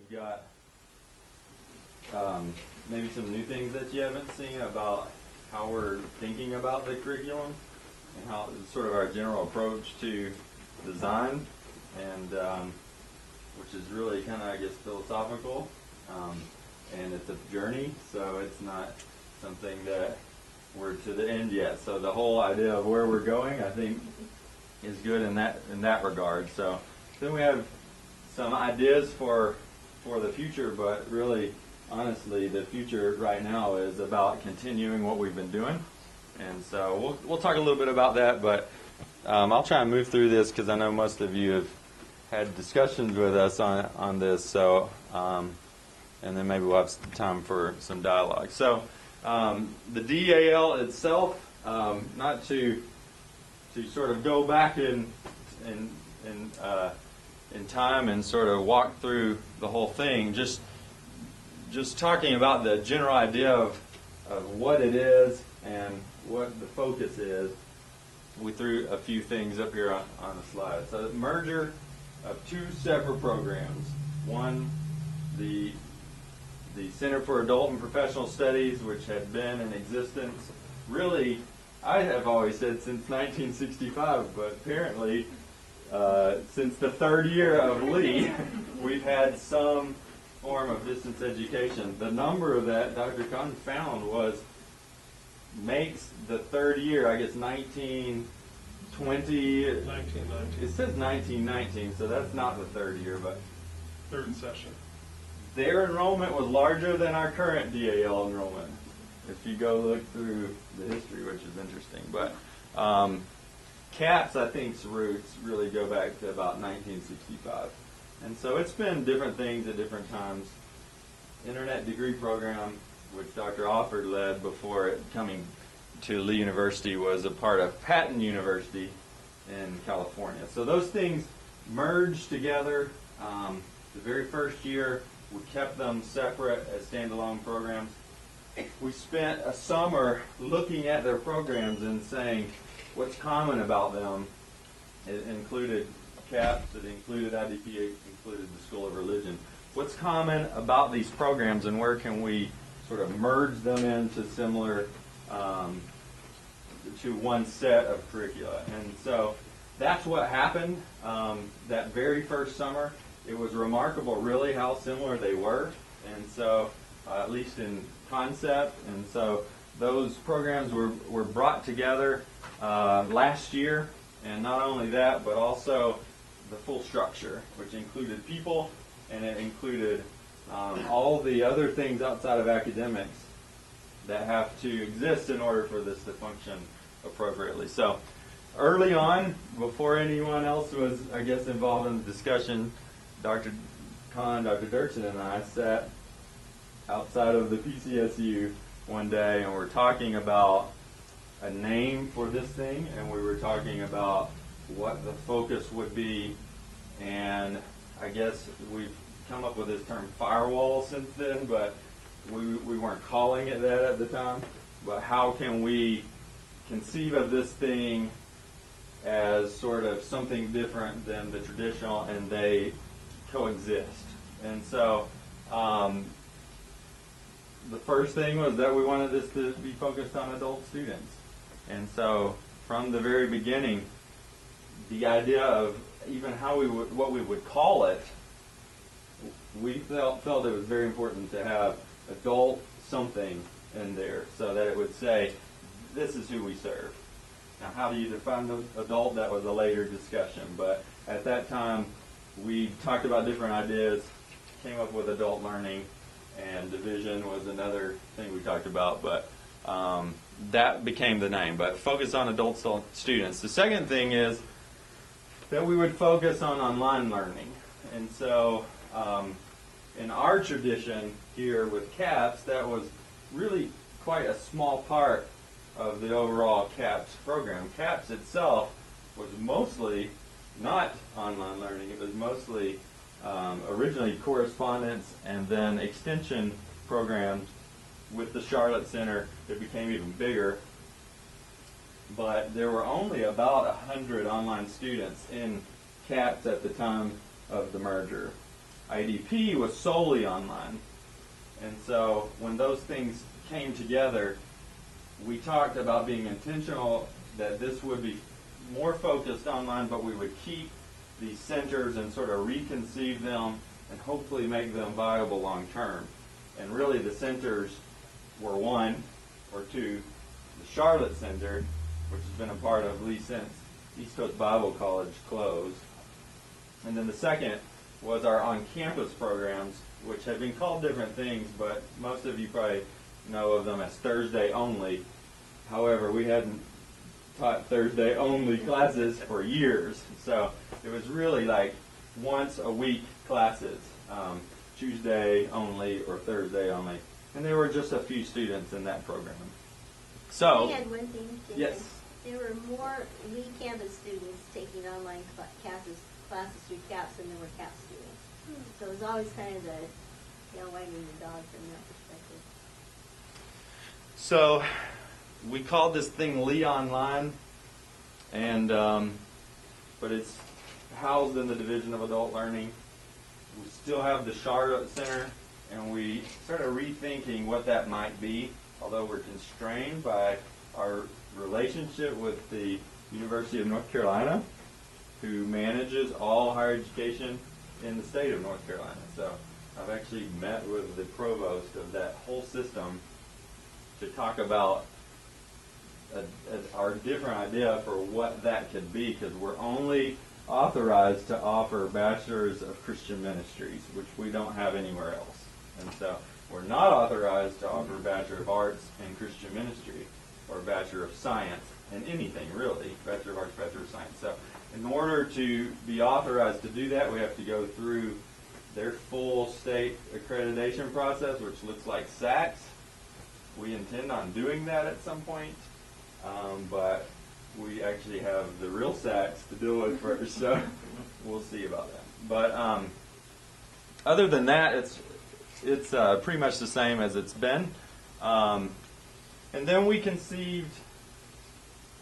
we've got maybe some new things that you haven't seen about how we're thinking about the curriculum and how sort of our general approach to design, and which is really kind of, I guess, philosophical, and it's a journey, so it's not something that we're to the end yet. So the whole idea of where we're going, I think, is good in that regard. So then we have some ideas for the future, but really, honestly, the future right now is about continuing what we've been doing. And so we'll talk a little bit about that, but I'll try and move through this because I know most of you have had discussions with us on this. So and then maybe we'll have some time for some dialogue. So the DAL itself, not to sort of go back in time and sort of walk through the whole thing, just talking about the general idea of what it is and what the focus is. We threw a few things up here on the slide. So the merger of two separate programs. One, the Center for Adult and Professional Studies, which had been in existence, really, I have always said since 1965, but apparently since the third year of Lee, we've had some form of distance education. The number that Dr. Kahn found makes the third year, I guess 1920. 1919. It says 1919, so that's not the third year, but third session. Their enrollment was larger than our current DAL enrollment, if you go look through the history, which is interesting. But CAPS, I think's roots really go back to about 1965. And so it's been different things at different times. Internet degree program, which Dr. Offord led before coming to Lee University, was a part of Patton University in California. So those things merged together. The very first year, we kept them separate as standalone programs. We spent a summer looking at their programs and saying what's common about them. It included CAPS, it included IDP, it included the School of Religion. What's common about these programs, and where can we sort of merge them into similar, to one set of curricula? And so that's what happened that very first summer. It was remarkable, really, how similar they were, and so at least in concept. And so those programs were brought together last year, and not only that, but also the full structure, which included people, and it included all the other things outside of academics that have to exist in order for this to function appropriately. So early on, before anyone else was, I guess, involved in the discussion, Dr. Kahn, Dr. Dirksen, and I sat outside of the PCSU one day, and we're talking about a name for this thing, and we were talking about what the focus would be, and I guess we've come up with this term firewall since then, but we weren't calling it that at the time. But how can we conceive of this thing as sort of something different than the traditional, and they coexist? And so the first thing was that we wanted this to be focused on adult students. And so from the very beginning, the idea of even what we would call it, we felt it was very important to have adult something in there, so that it would say, this is who we serve. Now, how do you define the adult? That was a later discussion, but at that time, we talked about different ideas, came up with adult learning, and division was another thing we talked about, but that became the name. But focus on adult students. The second thing is that we would focus on online learning. And so in our tradition here with CAPS, that was really quite a small part of the overall CAPS program. CAPS itself was mostly not online learning. It was mostly originally correspondence and then extension programs with the Charlotte Center. It became even bigger. But there were only about 100 online students in CAPS at the time of the merger. IDP was solely online. And so when those things came together, we talked about being intentional that this would be more focused online, but we would keep these centers and sort of reconceive them and hopefully make them viable long term. And really the centers were one or two, the Charlotte Center, which has been a part of Lee since East Coast Bible College closed. And then the second was our on-campus programs, which have been called different things, but most of you probably know of them as Thursday only. However, we hadn't taught Thursday only classes for years, so it was really like once a week classes, Tuesday only or Thursday only, and there were just a few students in that program. So, I had one thing, Jayson. Yes. There were more Lee campus students taking online classes through CAPS than there were CAPS students. So it was always kind of the tail wagging the dog from that perspective. So we called this thing Lee Online, and but it's housed in the Division of Adult Learning. We still have the Charlotte Center, and we started rethinking what that might be, although we're constrained by our relationship with the University of North Carolina, who manages all higher education in the state of North Carolina. So I've actually met with the provost of that whole system to talk about our different idea for what that could be, because we're only authorized to offer bachelors of Christian ministries, which we don't have anywhere else. And so we're not authorized to offer Bachelor of Arts in Christian ministry or Bachelor of Science in anything, really, Bachelor of Arts, Bachelor of Science. So in order to be authorized to do that, we have to go through their full state accreditation process, which looks like SACS. We intend on doing that at some point, but we actually have the real SACS to deal with first, so we'll see about that. But other than that, it's pretty much the same as it's been. And then we conceived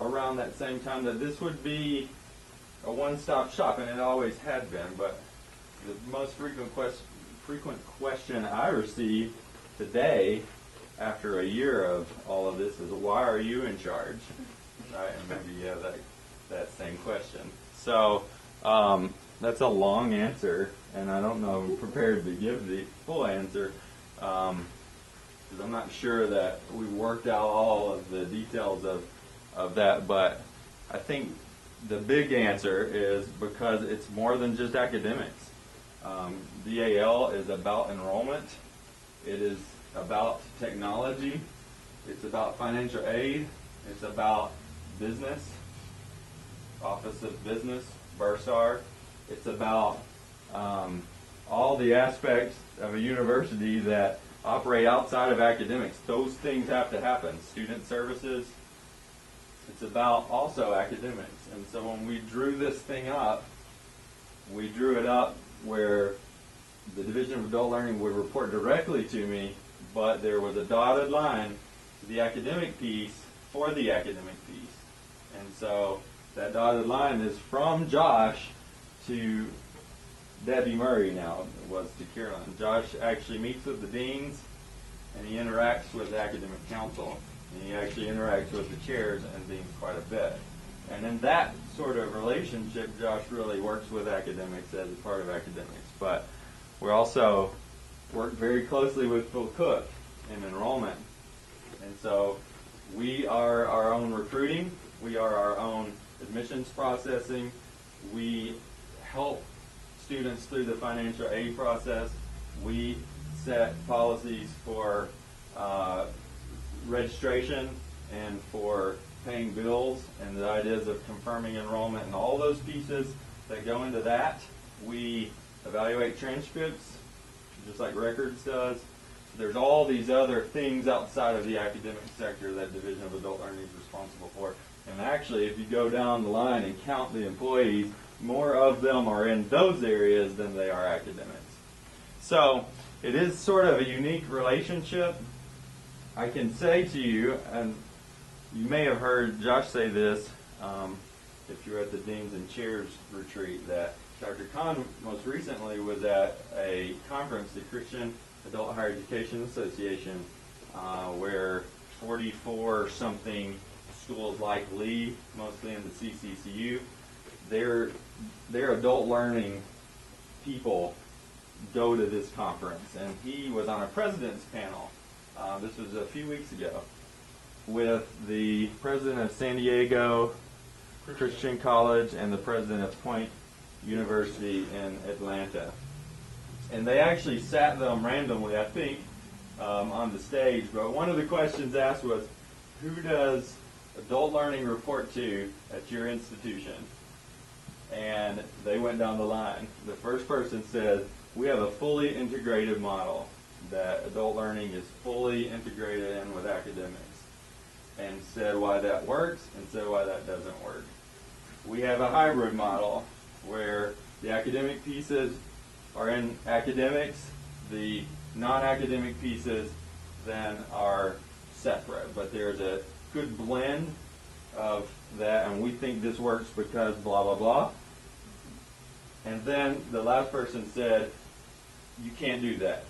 around that same time that this would be a one-stop shop, and it always had been. But the most frequent question I received today, after a year of all of this, is why are you in charge? Right, and maybe you have that same question. So that's a long answer, and I don't know if I'm prepared to give the full answer, because I'm not sure that we worked out all of the details of that, but I think the big answer is because it's more than just academics. DAL is about enrollment. It is about technology. It's about financial aid. It's about business, Office of Business, Bursar. It's about all the aspects of a university that operate outside of academics. Those things have to happen. Student services. It's about also academics. And so when we drew this thing up, we drew it up where the Division of Adult Learning would report directly to me, but there was a dotted line to the academic piece for the academic piece. And so that dotted line is from Josh to Debbie Murray now, it was to Carolyn. Josh actually meets with the deans, and he interacts with the academic council, and he actually interacts with the chairs and deans quite a bit. And in that sort of relationship, Josh really works with academics as a part of academics. But we also work very closely with Phil Cook in enrollment. And so we are our own recruiting. We are our own admissions processing. We help students through the financial aid process. We set policies for registration and for paying bills and the ideas of confirming enrollment and all those pieces that go into that. We evaluate transcripts, just like records does. There's all these other things outside of the academic sector that Division of Adult Learning is responsible for. And actually, if you go down the line and count the employees, more of them are in those areas than they are academics. So it is sort of a unique relationship. I can say to you, and you may have heard Josh say this if you were at the Deans and Chairs retreat, that Dr. Kahn most recently was at a conference, the Christian Adult Higher Education Association, where 44 something schools like Lee, mostly in the CCCU, their adult learning people go to this conference. And he was on a president's panel, this was a few weeks ago, with the president of San Diego Christian College and the president of Point University in Atlanta. And they actually sat them randomly, I think, on the stage. But one of the questions asked was, who does adult learning report to at your institution? And they went down the line. The first person said, we have a fully integrated model, that adult learning is fully integrated in with academics, and said why that works and said why that doesn't work. We have a hybrid model where the academic pieces are in academics, the non-academic pieces then are separate, but there's a good blend of that, and we think this works because blah, blah, blah. And then the last person said, you can't do that.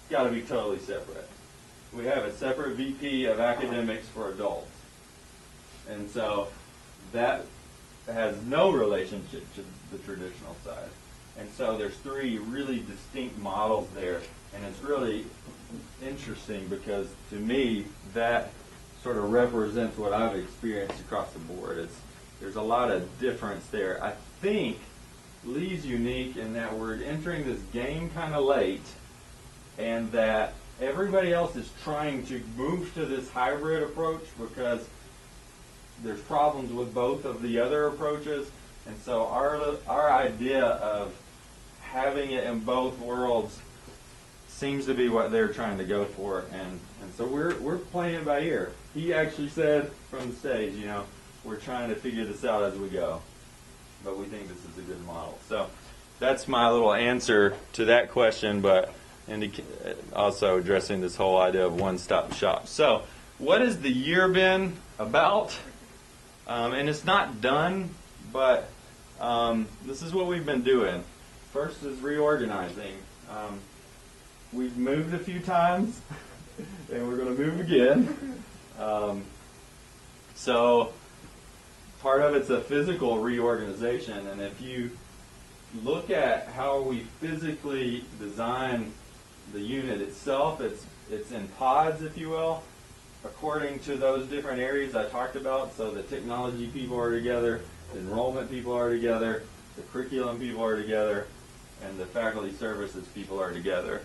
It's got to be totally separate. We have a separate VP of academics for adults. And so that has no relationship to the traditional side. And so there's three really distinct models there. And it's really interesting because to me, that sort of represents what I've experienced across the board. There's a lot of difference there. I think Lee's unique in that we're entering this game kind of late, and that everybody else is trying to move to this hybrid approach because there's problems with both of the other approaches. And so our idea of having it in both worlds seems to be what they're trying to go for, and so we're playing it by ear. He actually said from the stage, we're trying to figure this out as we go, but we think this is a good model. So that's my little answer to that question, but also addressing this whole idea of one-stop shop. So what has the year been about? And it's not done, but this is what we've been doing. First is reorganizing. We've moved a few times, and we're going to move again. So part of it's a physical reorganization, and if you look at how we physically design the unit itself, it's in pods, if you will, according to those different areas I talked about. So the technology people are together, the enrollment people are together, the curriculum people are together, and the faculty services people are together.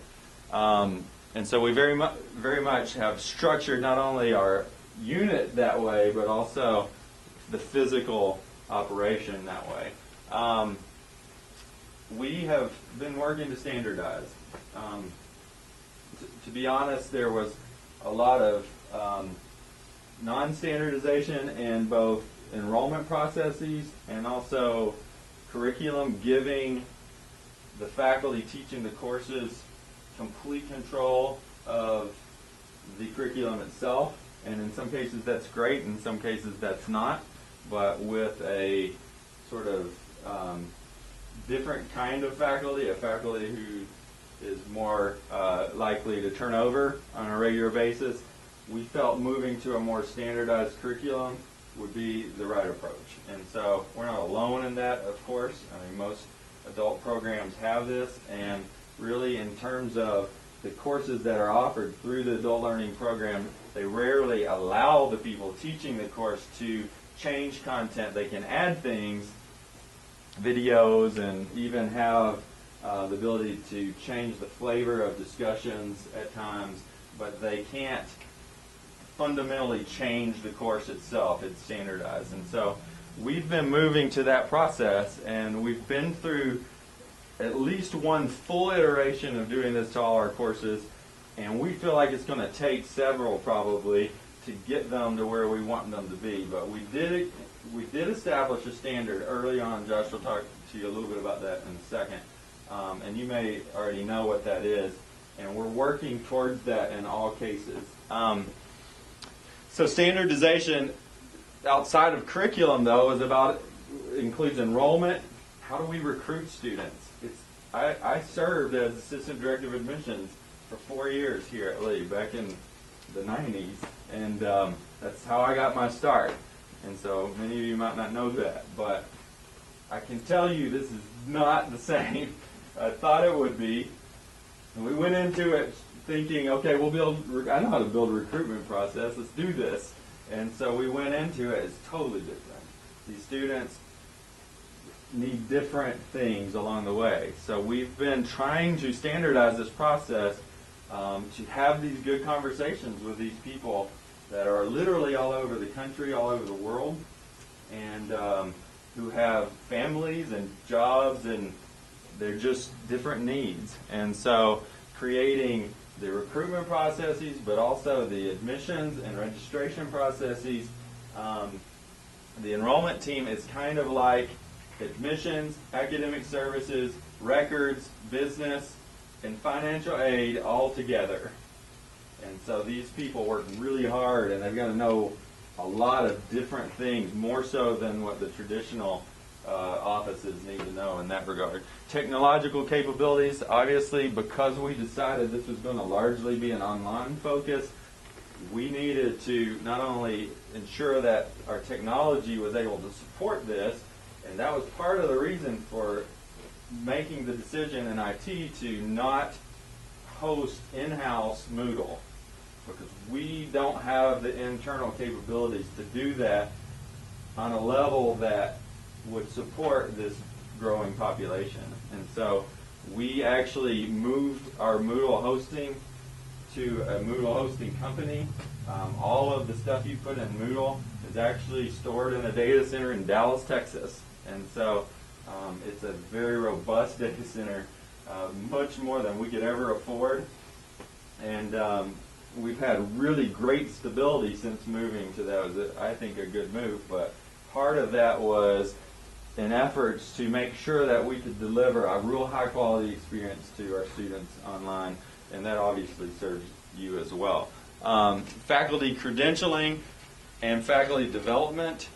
And so we very much have structured not only our unit that way, but also the physical operation that way. We have been working to standardize. To be honest, there was a lot of non-standardization in both enrollment processes and also curriculum, giving the faculty teaching the courses complete control of the curriculum itself. And in some cases that's great, in some cases that's not. But with a sort of different kind of faculty, a faculty who is more likely to turn over on a regular basis, we felt moving to a more standardized curriculum would be the right approach. And so we're not alone in that, of course. I mean, most adult programs have this, and really in terms of the courses that are offered through the adult learning program, they rarely allow the people teaching the course to change content. They can add things, videos, and even have the ability to change the flavor of discussions at times, but they can't fundamentally change the course itself. It's standardized. And so we've been moving to that process, and we've been through at least one full iteration of doing this to all our courses, and we feel like it's going to take several probably to get them to where we want them to be. But we did establish a standard early on. Josh will talk to you a little bit about that in a second. And you may already know what that is, and we're working towards that in all cases. So standardization outside of curriculum, though, includes enrollment, how do we recruit students? I served as assistant director of admissions for 4 years here at Lee back in the 90s, and that's how I got my start. And so many of you might not know that, but I can tell you this is not the same. I thought it would be. And we went into it thinking, okay, I know how to build a recruitment process, let's do this. And so we went into it, it's totally different. These students need different things along the way. So we've been trying to standardize this process to have these good conversations with these people that are literally all over the country, all over the world, and who have families and jobs, and they're just different needs. And so creating the recruitment processes, but also the admissions and registration processes. The enrollment team is kind of like admissions, academic services, records, business, and financial aid all together. And so these people work really hard, and they've got to know a lot of different things, more so than what the traditional offices need to know in that regard. Technological capabilities, obviously, because we decided this was going to largely be an online focus, we needed to not only ensure that our technology was able to support this, and that was part of the reason for making the decision in IT to not host in-house Moodle, because we don't have the internal capabilities to do that on a level that would support this growing population. And so we actually moved our Moodle hosting to a Moodle hosting company. All of the stuff you put in Moodle is actually stored in a data center in Dallas, Texas. And so it's a very robust data center, much more than we could ever afford. And we've had really great stability since moving to that. Was, I think, a good move. But part of that was in efforts to make sure that we could deliver a real high-quality experience to our students online, and that obviously serves you as well. Faculty credentialing and faculty development.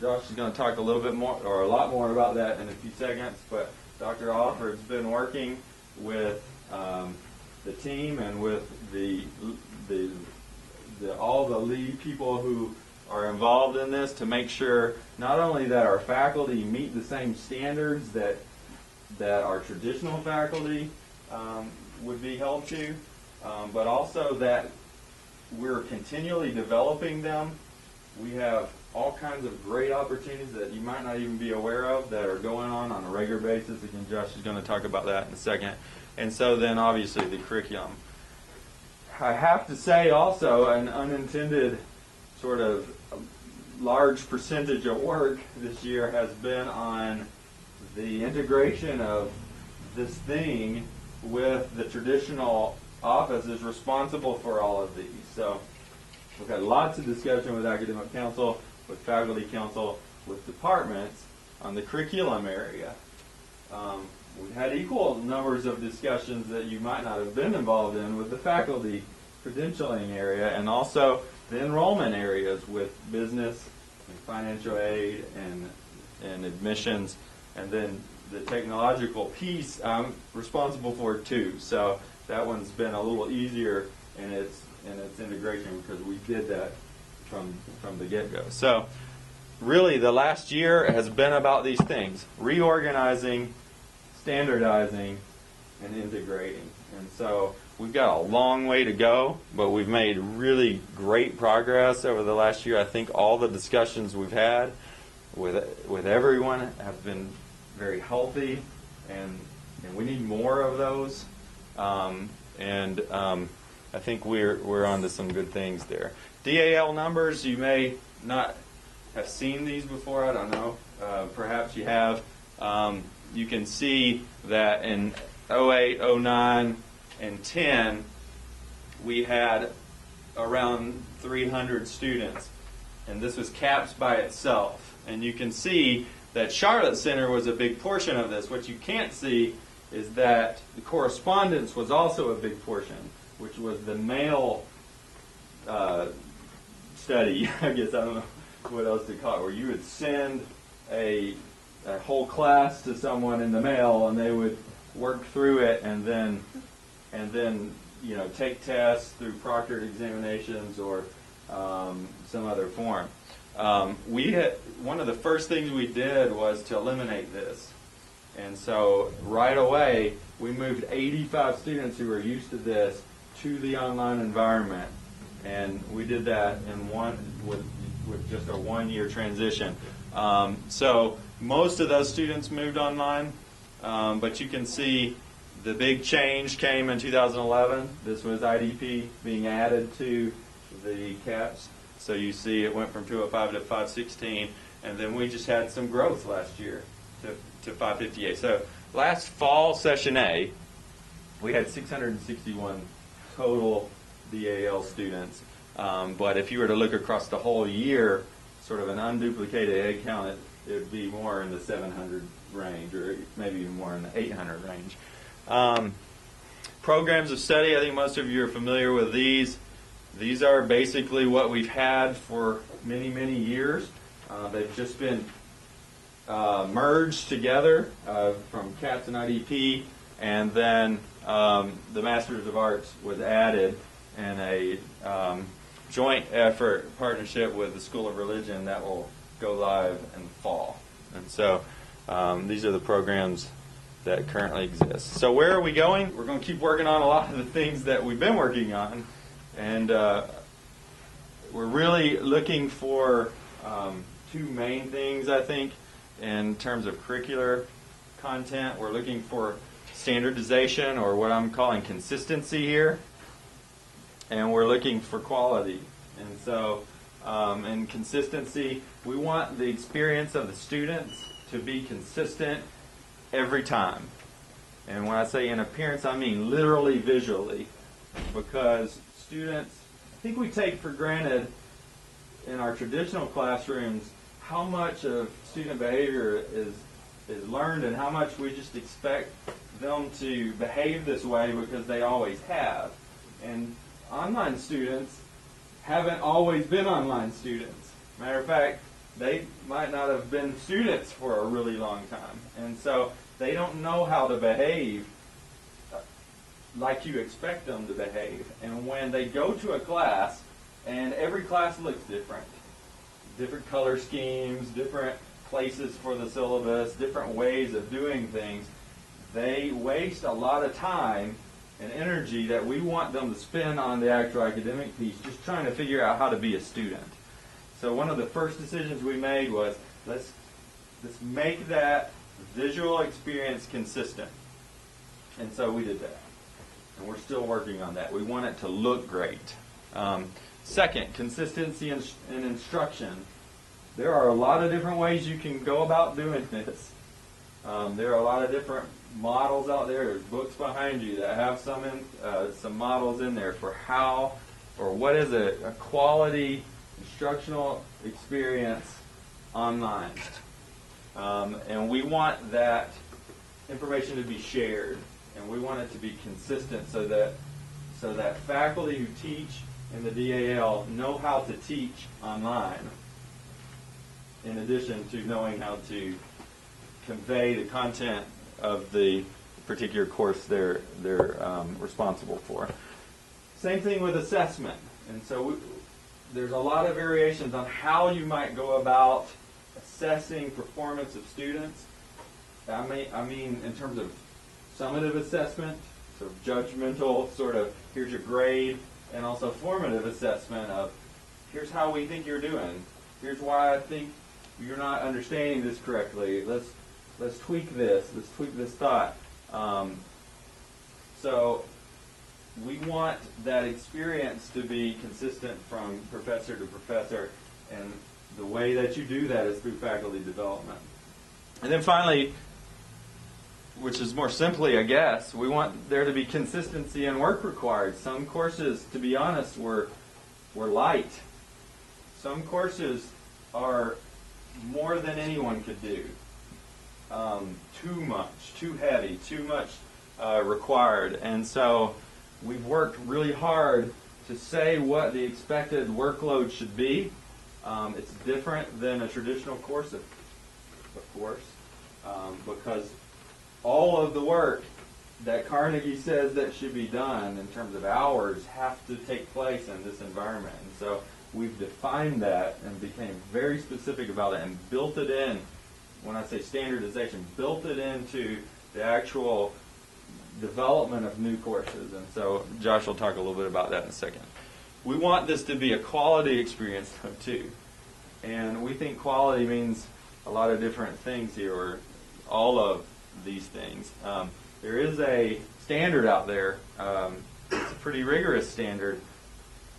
Josh is going to talk a little bit more, or a lot more about that in a few seconds, but Dr. Alford's been working with the team and with all the lead people who are involved in this to make sure not only that our faculty meet the same standards that our traditional faculty would be held to, but also that we're continually developing them. We have all kinds of great opportunities that you might not even be aware of that are going on a regular basis. Again, Josh is going to talk about that in a second. And so then obviously the curriculum. I have to say also an unintended sort of large percentage of work this year has been on the integration of this thing with the traditional offices responsible for all of these. So we've had lots of discussion with academic council, with faculty council, with departments on the curriculum area. We've had equal numbers of discussions that you might not have been involved in with the faculty credentialing area, and also the enrollment areas with business and financial aid and admissions, and then the technological piece I'm responsible for too. So that one's been a little easier in its integration because we did that from the get-go. So really the last year has been about these things: reorganizing, standardizing, and integrating. And so we've got a long way to go, but we've made really great progress over the last year. I think all the discussions we've had with everyone have been very healthy, and we need more of those. I think we're onto some good things there. DAL numbers, you may not have seen these before. I don't know. Perhaps you have. You can see that in 08, 09, and 10, we had around 300 students, and this was CAPS by itself. And you can see that Charlotte Center was a big portion of this. What you can't see is that the correspondence was also a big portion, which was the mail study, I guess, I don't know what else to call it, where you would send a a whole class to someone in the mail, and they would work through it, and then take tests through proctored examinations or some other form. One of the first things we did was to eliminate this. And so right away, we moved 85 students who were used to this to the online environment. And we did that with just a one-year transition. So most of those students moved online, but you can see the big change came in 2011. This was IDP being added to the CAPS. So you see it went from 205 to 516, and then we just had some growth last year to 558. So last fall, session A, we had 661 total DAL students. But if you were to look across the whole year, sort of an unduplicated head count, it would be more in the 700 range, or maybe even more in the 800 range. Programs of study, I think most of you are familiar with these. These are basically what we've had for many, many years. They've just been merged together from CAPS and IDP, and then the Masters of Arts was added in a joint effort partnership with the School of Religion that will go live in the fall. And so these are the programs that currently exist. So where are we going? We're going to keep working on a lot of the things that we've been working on, and we're really looking for two main things, I think, in terms of curricular content. We're looking for standardization, or what I'm calling consistency here, and we're looking for quality. And so in consistency, we want the experience of the students to be consistent every time. And when I say in appearance, I mean literally visually, because students, I think we take for granted in our traditional classrooms how much of student behavior is learned, and how much we just expect them to behave this way because they always have. And online students haven't always been online students. Matter of fact, they might not have been students for a really long time. And so they don't know how to behave like you expect them to behave. And when they go to a class, and every class looks different, different color schemes, different places for the syllabus, different ways of doing things, they waste a lot of time and energy that we want them to spend on the actual academic piece, just trying to figure out how to be a student. So one of the first decisions we made was, let's make that visual experience consistent. And so we did that. And we're still working on that. We want it to look great. Second, consistency in instruction. There are a lot of different ways you can go about doing this. There are a lot of different models out there. There's books behind you that have some models in there for how, or what is a quality instructional experience online. And we want that information to be shared, and we want it to be consistent so that faculty who teach in the DAL know how to teach online, in addition to knowing how to convey the content of the particular course they're responsible for. Same thing with assessment. And so there's a lot of variations on how you might go about assessing performance of students. I mean in terms of summative assessment, sort of judgmental, sort of here's your grade, and also formative assessment of here's how we think you're doing. Here's why I think you're not understanding this correctly. Let's tweak this. Let's tweak this thought. So we want that experience to be consistent from professor to professor, and the way that you do that is through faculty development. And then finally, which is more simply, I guess, we want there to be consistency in work required. Some courses, to be honest, were light. Some courses are more than anyone could do. Too much, too heavy, too much required. And so we've worked really hard to say what the expected workload should be. It's different than a traditional course, of course. because all of the work that Carnegie says that should be done in terms of hours have to take place in this environment. And so we've defined that and became very specific about it and built it in. When I say standardization, built it into the actual development of new courses. And so Josh will talk a little bit about that in a second. We want this to be a quality experience too. And we think quality means a lot of different things here, or all of these things. There is a standard out there. It's a pretty rigorous standard.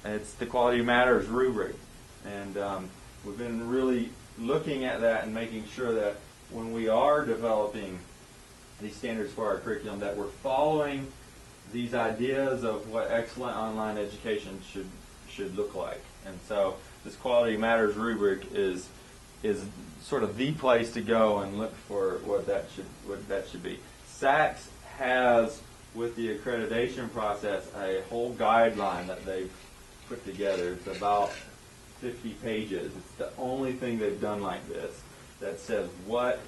It's the Quality Matters rubric. And we've been really looking at that and making sure that when we are developing these standards for our curriculum, that we're following these ideas of what excellent online education should look like. And so this Quality Matters rubric is sort of the place to go and look for what that should be. SACS has, with the accreditation process, a whole guideline that they've put together. It's about 50 pages. It's the only thing they've done like this that says what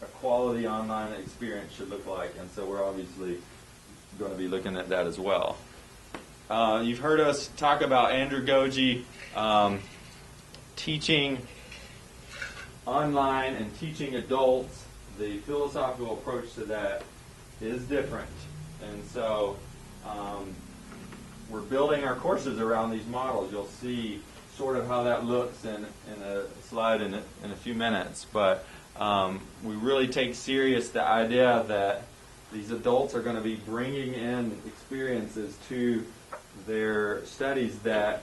a quality online experience should look like. And so we're obviously going to be looking at that as well. You've heard us talk about andragogy, teaching online and teaching adults. The philosophical approach to that is different. And so we're building our courses around these models. You'll see sort of how that looks in a slide in a few minutes. But we really take serious the idea that these adults are going to be bringing in experiences to their studies that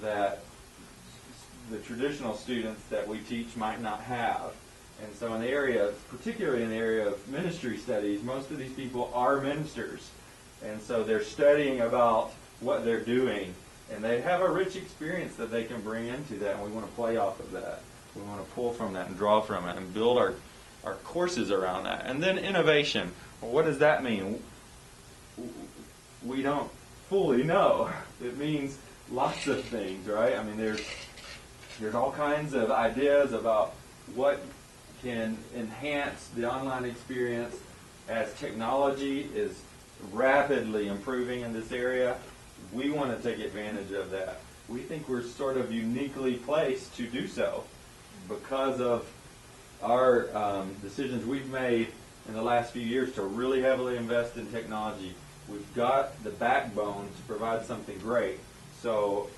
the traditional students that we teach might not have. And so in the area, particularly in the area of ministry studies, most of these people are ministers. And so they're studying about what they're doing, and they have a rich experience that they can bring into that, and we want to play off of that. We want to pull from that and draw from it and build our courses around that. And then innovation. Well, what does that mean? We don't fully know. It means lots of things, right? I mean, there's all kinds of ideas about what can enhance the online experience as technology is rapidly improving in this area. We want to take advantage of that. We think we're sort of uniquely placed to do so because of our decisions we've made in the last few years to really heavily invest in technology. We've got the backbone to provide something great. So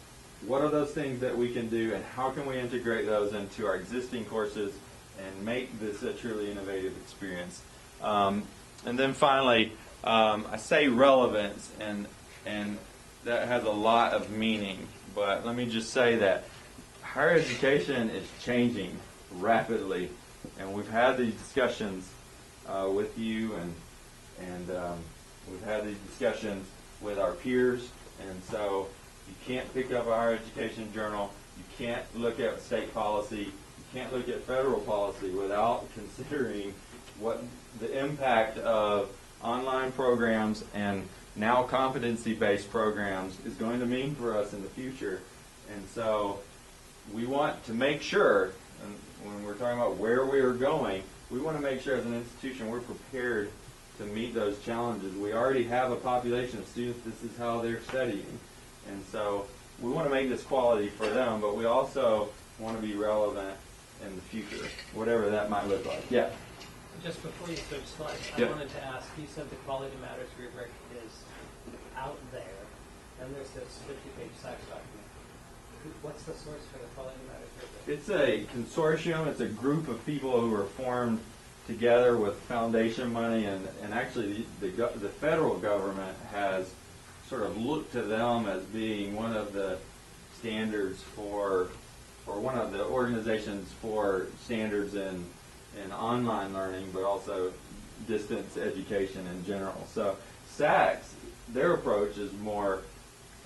what are those things that we can do, and how can we integrate those into our existing courses and make this a truly innovative experience? And then finally, I say relevance, and that has a lot of meaning. But let me just say that higher education is changing rapidly, and we've had these discussions with you, and we've had these discussions with our peers. And so you can't pick up a higher education journal. You can't look at state policy. You can't look at federal policy without considering what the impact of online programs and now competency-based programs is going to mean for us in the future. And so we want to make sure, and when we're talking about where we are going, we want to make sure as an institution we're prepared to meet those challenges. We already have a population of students. This is how they're studying. And so we want to make this quality for them, but we also want to be relevant in the future, whatever that might look like. Yeah? Just before you switch slides, Yeah. I wanted to ask, you said the Quality Matters rubric is out there, and there's this 50-page SACS document. What's the source for the Quality Matters rubric? It's a consortium. It's a group of people who are formed together with foundation money, and actually the federal government has sort of looked to them as being one of the standards for, or one of the organizations for standards in online learning, but also distance education in general. So SACS, their approach is more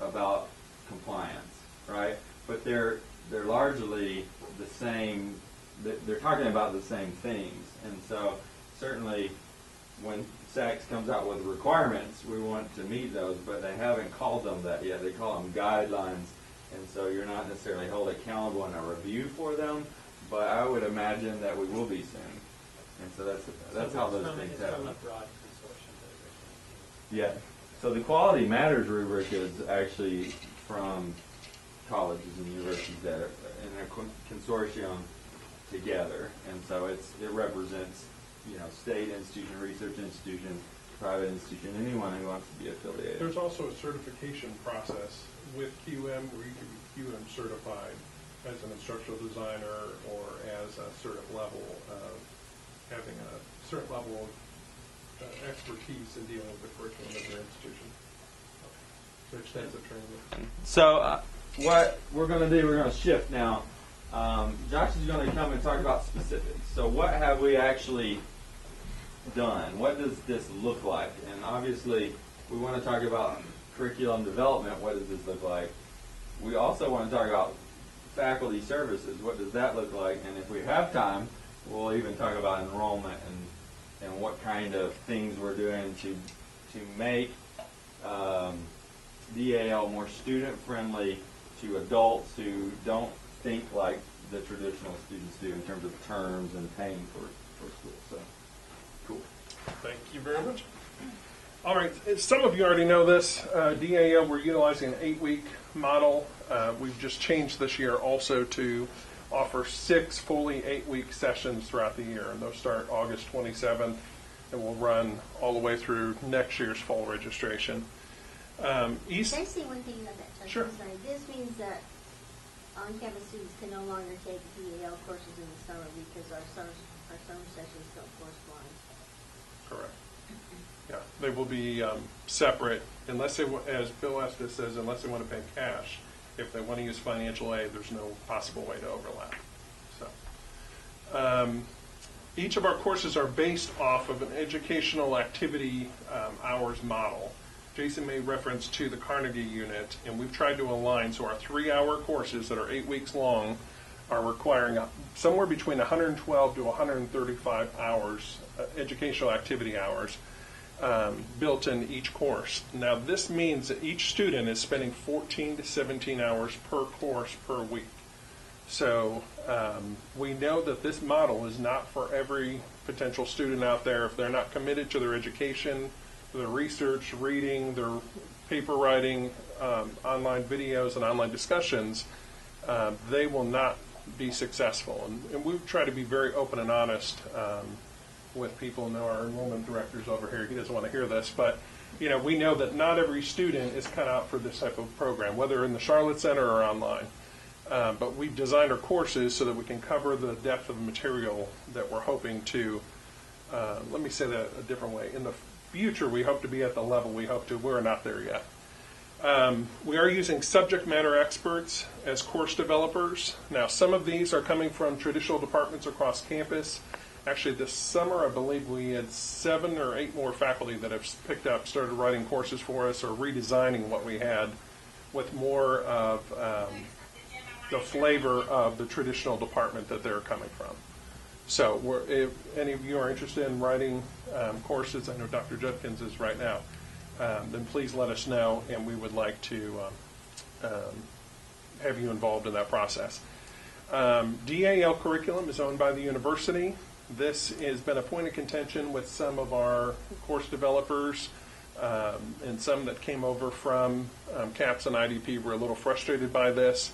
about compliance, right? But they're largely the same. They're talking about the same things. And so certainly when SACS comes out with requirements, we want to meet those, but they haven't called them that yet. They call them guidelines. And so you're not necessarily held accountable in a review for them, but I would imagine that we will be soon. And so that's how those things It's from happen. a broad consortium that Yeah. So the Quality Matters rubric is actually from colleges and universities that are in a consortium together, and so it represents, you know, state institution, research institution, private institution, anyone who wants to be affiliated. There's also a certification process with QM where you can be QM certified as an instructional designer or as a certain level of having a certain level of expertise in dealing with the curriculum of their institution. So extensive training. So what we're going to do, we're going to shift now. Josh is going to come and talk about specifics. So what have we actually done? What does this look like? And obviously, we want to talk about curriculum development. What does this look like? We also want to talk about faculty services. What does that look like? And if we have time, we'll even talk about enrollment and what kind of things we're doing to make DAL more student-friendly to adults who don't think like the traditional students do in terms of terms and paying for school. So, cool. Thank you very much. All right, some of you already know this. DAL, we're utilizing an 8-week model. We've just changed this year also to offer 6 fully 8-week sessions throughout the year, and those start August 27th and will run all the way through next year's fall registration. Can I say one thing about that, Chuck? Sure. I'm sorry. This means that on-campus students can no longer take DAL courses in the summer because our summer sessions don't correspond. Correct. Yeah, they will be separate unless they, as Bill Estes says, unless they want to pay cash. If they want to use financial aid, there's no possible way to overlap. So, each of our courses are based off of an educational activity hours model. Jayson made reference to the Carnegie unit, and we've tried to align. So our 3-hour courses that are 8 weeks long are requiring somewhere between 112 to 135 hours, educational activity hours, built in each course. Now this means that each student is spending 14 to 17 hours per course per week. So we know that this model is not for every potential student out there. If they're not committed to their education, their research, reading, their paper writing, online videos, and online discussions, they will not be successful. And we've tried to be very open and honest with people. Know our enrollment director's over here. He doesn't want to hear this, but you know, we know that not every student is cut out for this type of program, whether in the Charlotte Center or online. But we've designed our courses so that we can cover the depth of material that we're hoping to. Let me say that a different way. In the future, we hope to be at the level we hope to. We're not there yet. We are using subject matter experts as course developers. Now, some of these are coming from traditional departments across campus. Actually, this summer, I believe we had 7 or 8 more faculty that have picked up, started writing courses for us or redesigning what we had with more of the flavor of the traditional department that they're coming from. So if any of you are interested in writing courses, I know Dr. Judkins is right now, then please let us know, and we would like to have you involved in that process. DAL curriculum is owned by the university. This has been a point of contention with some of our course developers, and some that came over from CAPS and IDP were a little frustrated by this,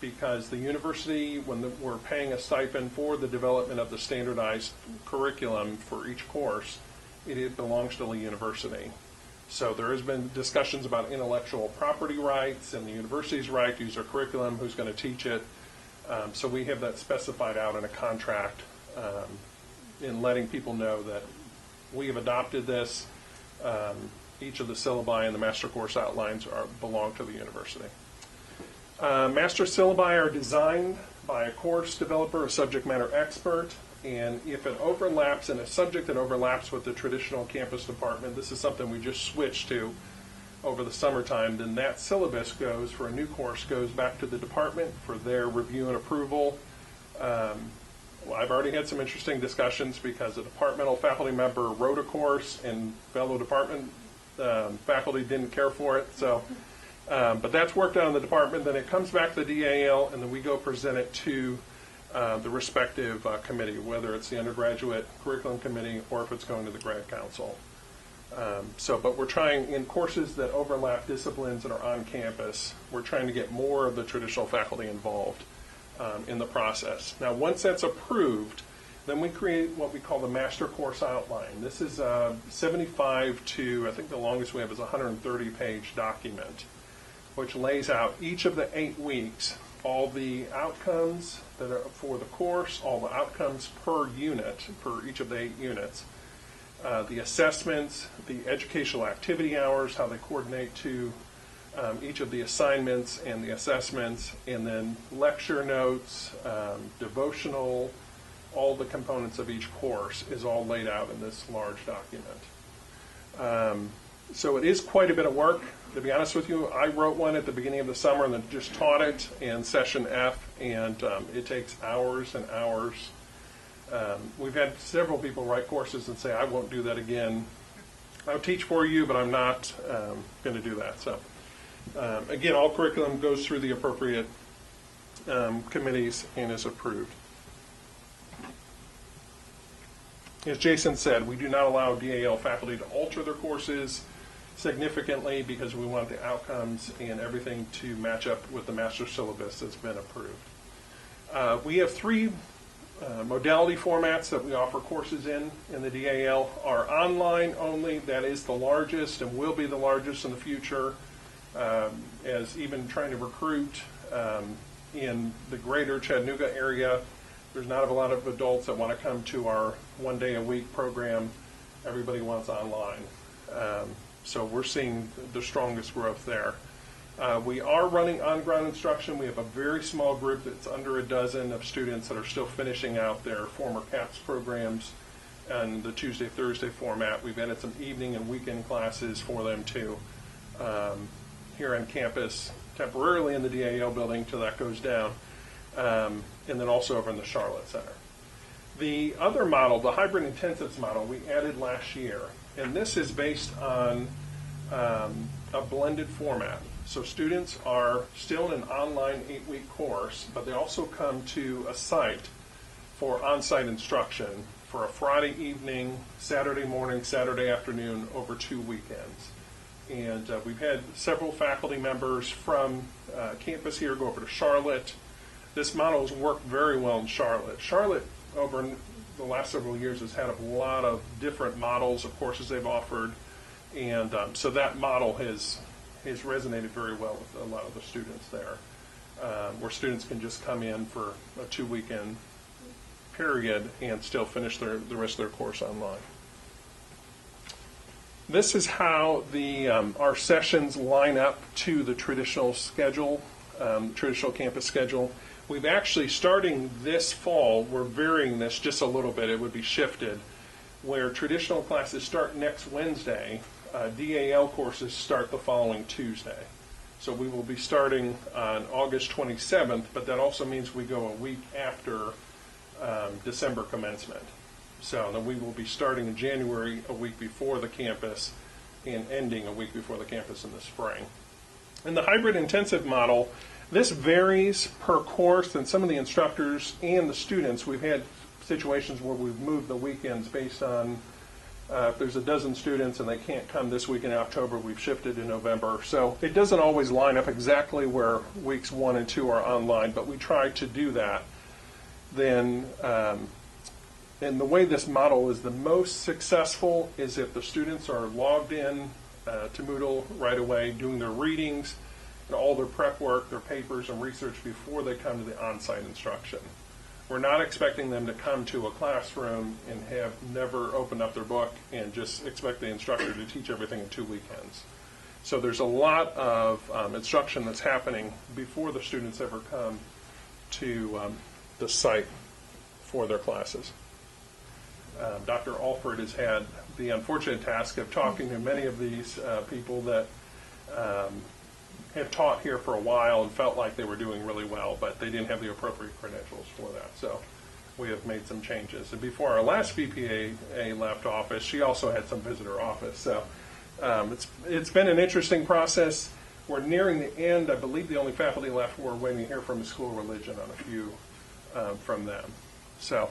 because the university, when we're paying a stipend for the development of the standardized curriculum for each course, it belongs to the university. So there has been discussions about intellectual property rights and the university's right to use our curriculum, who's going to teach it. So we have that specified out in a contract, in letting people know that we have adopted this. Each of the syllabi and the master course outlines belong to the university. Master syllabi are designed by a course developer, a subject matter expert, and if it overlaps in a subject that overlaps with the traditional campus department, this is something we just switched to over the summertime, then that syllabus goes, for a new course, goes back to the department for their review and approval. I've already had some interesting discussions because a departmental faculty member wrote a course and fellow department faculty didn't care for it. So, but that's worked out in the department. Then it comes back to the DAL, and then we go present it to the respective committee, whether it's the undergraduate curriculum committee or if it's going to the grad council. But we're trying, in courses that overlap disciplines that are on campus, we're trying to get more of the traditional faculty involved in the process. Now, once that's approved, then we create what we call the master course outline. This is 75 to, I think the longest we have is a 130-page document, which lays out each of the 8 weeks, all the outcomes that are for the course, all the outcomes per unit, per each of the 8 units, the assessments, the educational activity hours, how they coordinate to each of the assignments and the assessments, and then lecture notes, devotional, all the components of each course is all laid out in this large document. So it is quite a bit of work. To be honest with you, I wrote one at the beginning of the summer and then just taught it in session F, and it takes hours and hours. We've had several people write courses and say, I won't do that again. I'll teach for you, but I'm not going to do that. So again, all curriculum goes through the appropriate committees and is approved. As Jayson said, we do not allow DAL faculty to alter their courses significantly because we want the outcomes and everything to match up with the master syllabus that's been approved. We have 3 modality formats that we offer courses in the DAL. Our online only, that is the largest and will be the largest in the future, as even trying to recruit in the greater Chattanooga area. There's not a lot of adults that want to come to our 1-day-a-week program. Everybody wants online. So we're seeing the strongest growth there. We are running on-ground instruction. We have a very small group that's under a dozen of students that are still finishing out their former CAPS programs and the Tuesday, Thursday format. We've added some evening and weekend classes for them too here on campus, temporarily in the DAL building till that goes down. And then also over in the Charlotte Center. The other model, the hybrid intensives model, we added last year, and this is based on a blended format. So students are still in an online 8-week course, but they also come to a site for on-site instruction for a Friday evening, Saturday morning, Saturday afternoon over 2 weekends. And we've had several faculty members from campus here go over to Charlotte. This model has worked very well in Charlotte. Charlotte, over the last several years, has had a lot of different models of courses they've offered, and so that model has resonated very well with a lot of the students there, where students can just come in for a 2-weekend period and still finish the rest of their course online. This is how our sessions line up to the traditional schedule, traditional campus schedule. We've actually, starting this fall, we're varying this just a little bit. It would be shifted, where traditional classes start next Wednesday. DAL courses start the following Tuesday. So we will be starting on August 27th, but that also means we go a week after December commencement. So then we will be starting in January a week before the campus and ending a week before the campus in the spring. In the hybrid intensive model, this varies per course, and some of the instructors and the students, we've had situations where we've moved the weekends based on if there's a dozen students and they can't come this week in October, we've shifted to November. So it doesn't always line up exactly where weeks 1 and 2 are online, but we try to do that. Then, and the way this model is the most successful is if the students are logged in to Moodle right away, doing their readings, and all their prep work, their papers, and research before they come to the on-site instruction. We're not expecting them to come to a classroom and have never opened up their book and just expect the instructor to teach everything in 2 weekends. So there's a lot of instruction that's happening before the students ever come to the site for their classes. Dr. Alford has had the unfortunate task of talking to many of these people that have taught here for a while and felt like they were doing really well, but they didn't have the appropriate credentials for that. So we have made some changes. And before our last VPA left office, she also had some visitor office. So it's been an interesting process. We're nearing the end. I believe the only faculty left, we're waiting to hear from the school religion on a few from them. So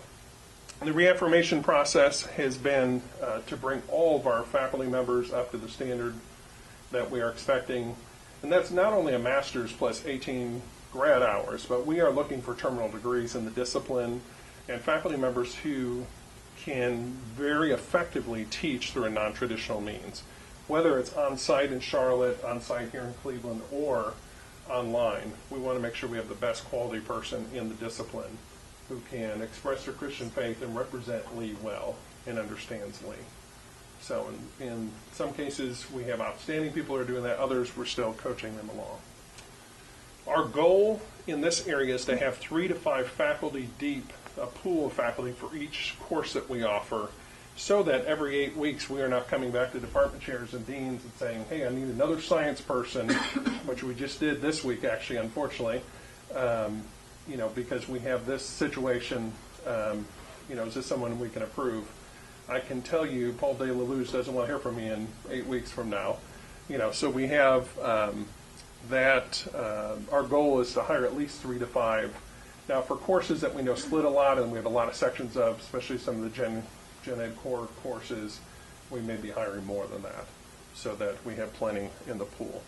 the reaffirmation process has been to bring all of our faculty members up to the standard that we are expecting. And that's not only a master's plus 18 grad hours, but we are looking for terminal degrees in the discipline and faculty members who can very effectively teach through a non-traditional means. Whether it's on-site in Charlotte, on-site here in Cleveland, or online, we want to make sure we have the best quality person in the discipline who can express their Christian faith and represent Lee well and understands Lee. So in some cases, we have outstanding people who are doing that. Others, we're still coaching them along. Our goal in this area is to have 3 to 5 faculty deep, a pool of faculty for each course that we offer, so that every 8 weeks we are not coming back to department chairs and deans and saying, hey, I need another science person, which we just did this week, actually, unfortunately, because we have this situation, is this someone we can approve? I can tell you, Paul De La Luz doesn't want to hear from me in 8 weeks from now. So we have that. Our goal is to hire at least 3 to 5. Now, for courses that we know split a lot, and we have a lot of sections of, especially some of the Gen Ed core courses, we may be hiring more than that, so that we have plenty in the pool.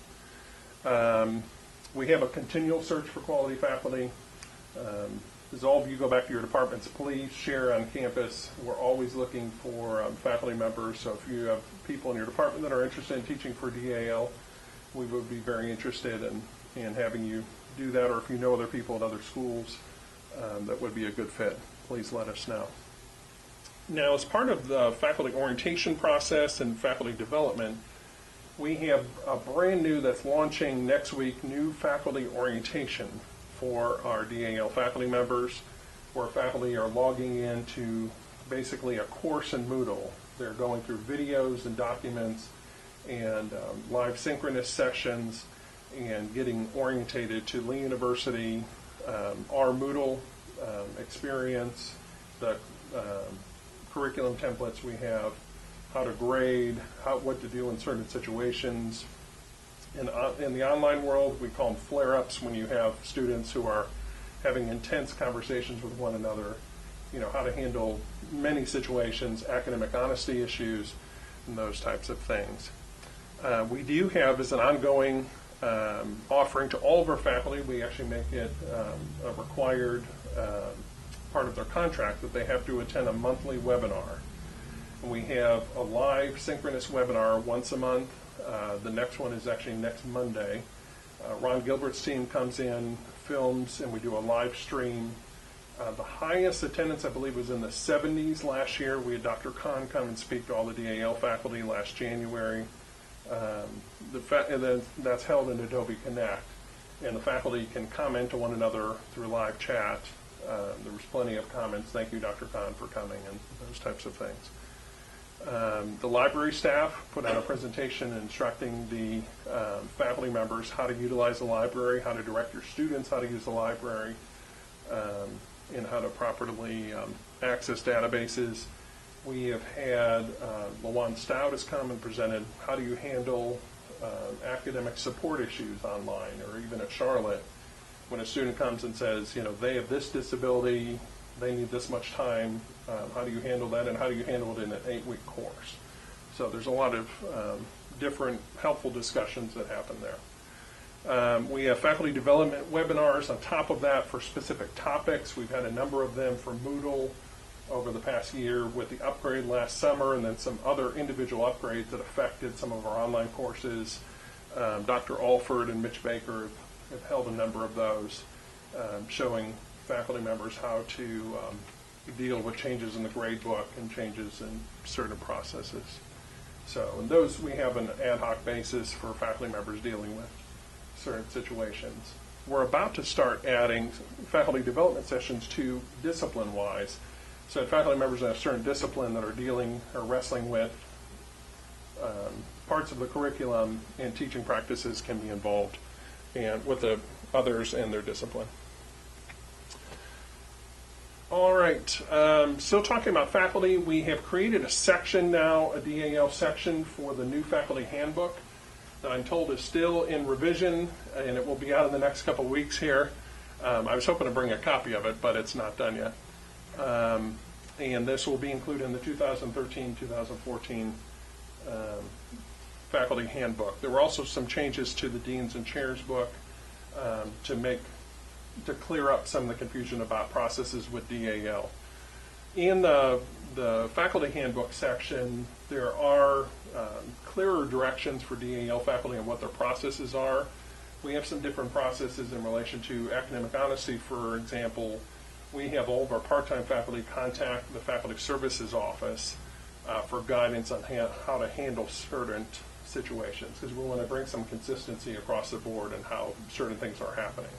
We have a continual search for quality faculty. As all of you go back to your departments, please share on campus. We're always looking for faculty members, so if you have people in your department that are interested in teaching for DAL, we would be very interested in having you do that, or if you know other people at other schools that would be a good fit, please let us know. Now, as part of the faculty orientation process and faculty development, we have a brand new that's launching next week, new faculty orientation for our DAL faculty members, where faculty are logging into basically a course in Moodle. They're going through videos and documents and live synchronous sessions and getting orientated to Lee University, our Moodle experience, the curriculum templates we have, how to grade, what to do in certain situations. In the online world, we call them flare-ups, when you have students who are having intense conversations with one another, how to handle many situations, academic honesty issues, and those types of things. We do have, as an ongoing offering to all of our faculty, we actually make it a required part of their contract that they have to attend a monthly webinar. And we have a live synchronous webinar once a month. The next one is actually next Monday. Ron Gilbert's team comes in, films, and we do a live stream. The highest attendance, I believe, was in the 70s last year. We had Dr. Khan come and speak to all the DAL faculty last January. And then that's held in Adobe Connect, and the faculty can comment to one another through live chat. There was plenty of comments. Thank you, Dr. Khan, for coming, and those types of things. The library staff put out a presentation instructing the faculty members how to utilize the library, how to direct your students how to use the library, and how to properly access databases. We have had LaJuan Stout has come and presented how do you handle academic support issues online, or even at Charlotte, when a student comes and says, they have this disability, they need this much time, how do you handle that, and how do you handle it in an 8-week course? So there's a lot of different helpful discussions that happen there. We have faculty development webinars on top of that for specific topics. We've had a number of them for Moodle over the past year, with the upgrade last summer, and then some other individual upgrades that affected some of our online courses. Dr. Alford and Mitch Baker have held a number of those, showing faculty members how to deal with changes in the grade book and changes in certain processes. So, and those we have an ad hoc basis for faculty members dealing with certain situations. We're about to start adding faculty development sessions to discipline-wise. So faculty members in a certain discipline that are dealing or wrestling with parts of the curriculum and teaching practices can be involved and with the others and their discipline. All right, still talking about faculty, we have created a section now, a DAL section for the new faculty handbook that I'm told is still in revision, and it will be out in the next couple of weeks here. I was hoping to bring a copy of it, but it's not done yet. And this will be included in the 2013-2014 faculty handbook. There were also some changes to the Deans and Chairs book to clear up some of the confusion about processes with DAL. In the faculty handbook section, there are clearer directions for DAL faculty on what their processes are. We have some different processes in relation to academic honesty. For example, we have all of our part-time faculty contact the faculty services office for guidance on how to handle certain situations, because we want to bring some consistency across the board and how certain things are happening.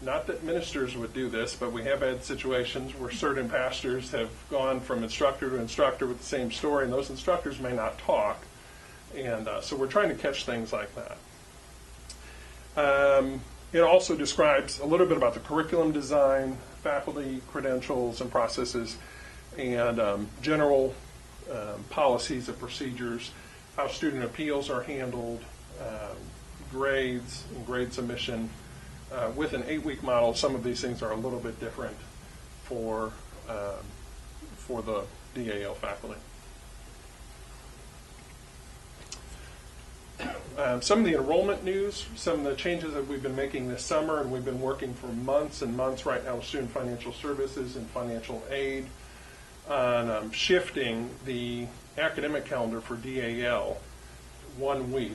Not that ministers would do this, but we have had situations where certain pastors have gone from instructor to instructor with the same story, and those instructors may not talk. And so we're trying to catch things like that. It also describes a little bit about the curriculum design, faculty credentials and processes, and general policies and procedures, how student appeals are handled, grades and grade submission. With an 8-week model, some of these things are a little bit different for the DAL faculty. Some of the enrollment news, some of the changes that we've been making this summer, and we've been working for months and months right now with Student Financial Services and Financial Aid on shifting the academic calendar for DAL 1 week.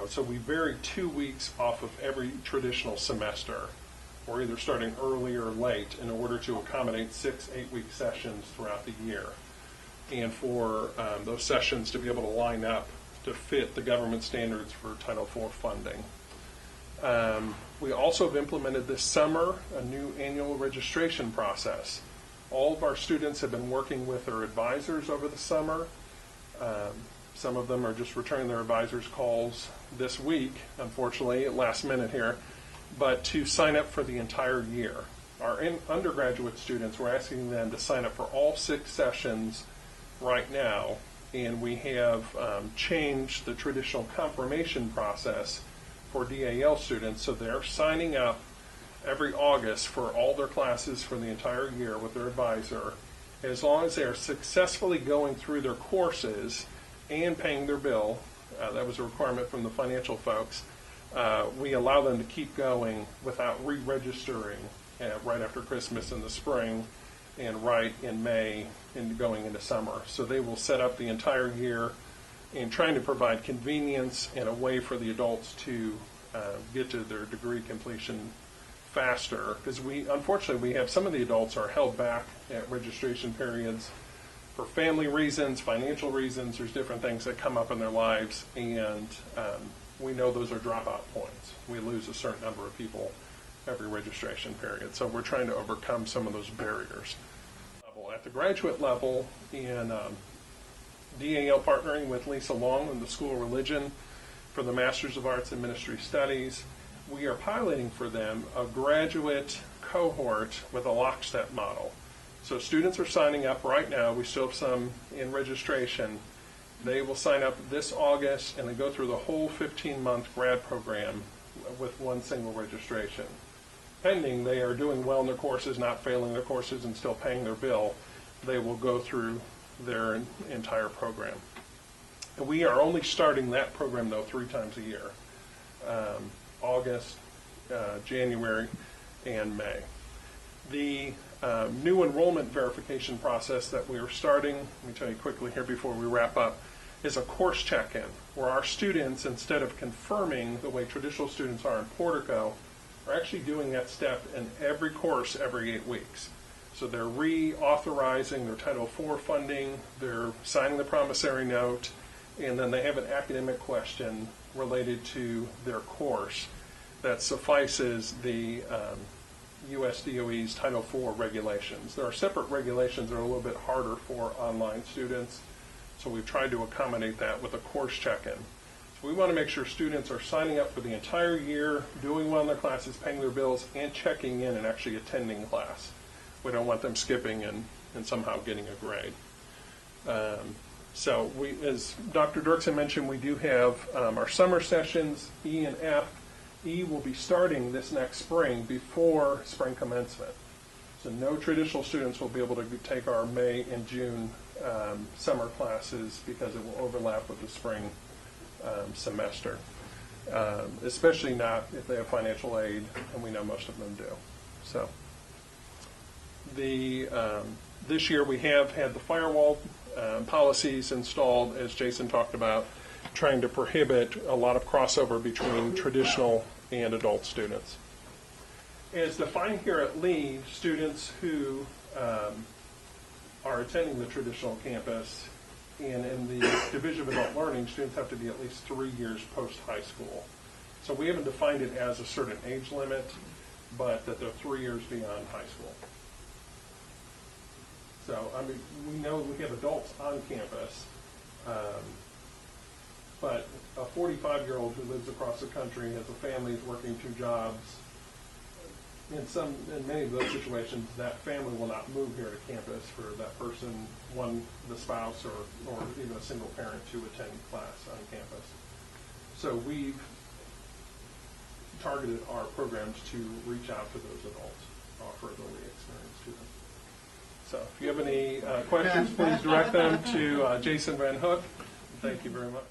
So we vary 2 weeks off of every traditional semester. We're either starting early or late in order to accommodate 6 8-week sessions throughout the year. And for those sessions to be able to line up to fit the government standards for Title IV funding. We also have implemented this summer a new annual registration process. All of our students have been working with their advisors over the summer. Some of them are just returning their advisors' calls this week, unfortunately, at last minute here, but to sign up for the entire year. Our undergraduate students, we're asking them to sign up for all 6 sessions right now, and we have changed the traditional confirmation process for DAL students, so they're signing up every August for all their classes for the entire year with their advisor. As long as they're successfully going through their courses and paying their bill, that was a requirement from the financial folks, we allow them to keep going without re-registering right after Christmas in the spring and right in May and going into summer. So they will set up the entire year and trying to provide convenience and a way for the adults to get to their degree completion faster, because unfortunately we have some of the adults are held back at registration periods for family reasons, financial reasons. There's different things that come up in their lives, and we know those are dropout points. We lose a certain number of people every registration period, so we're trying to overcome some of those barriers. At the graduate level, in DAL partnering with Lisa Long and the School of Religion for the Masters of Arts in Ministry Studies, we are piloting for them a graduate cohort with a lockstep model. So students are signing up right now. We still have some in registration. They will sign up this August and they go through the whole 15-month grad program with one single registration. Pending they are doing well in their courses, not failing their courses, and still paying their bill, they will go through their entire program. And we are only starting that program, though, 3 times a year, August, January, and May. The new enrollment verification process that we are starting, let me tell you quickly here before we wrap up, is a course check-in, where our students, instead of confirming the way traditional students are in Portico, are actually doing that step in every course every 8 weeks. So they're reauthorizing their Title IV funding, they're signing the promissory note, and then they have an academic question related to their course that suffices the U.S. DOE's Title IV regulations. There are separate regulations that are a little bit harder for online students, so we've tried to accommodate that with a course check-in. So we want to make sure students are signing up for the entire year, doing well in their classes, paying their bills, and checking in and actually attending class. We don't want them skipping and somehow getting a grade. So we, as Dr. Dirksen mentioned, we do have our summer sessions, E and F, E will be starting this next spring before spring commencement. So no traditional students will be able to take our May and June summer classes because it will overlap with the spring semester, especially not if they have financial aid, and we know most of them do. So this year we have had the firewall policies installed, as Jayson talked about, trying to prohibit a lot of crossover between traditional and adult students. As defined here at Lee, students who are attending the traditional campus and in the Division of Adult Learning, students have to be at least 3 years post-high school. So we haven't defined it as a certain age limit, but that they're 3 years beyond high school. So, I mean, we know we have adults on campus, but a 45-year-old who lives across the country, has a family, is working 2 jobs, in many of those situations, that family will not move here to campus for that person, the spouse, or even a single parent to attend class on campus. So we've targeted our programs to reach out to those adults, offer the Lee experience to them. So if you have any questions, please direct them to Jayson VanHook. Thank you very much.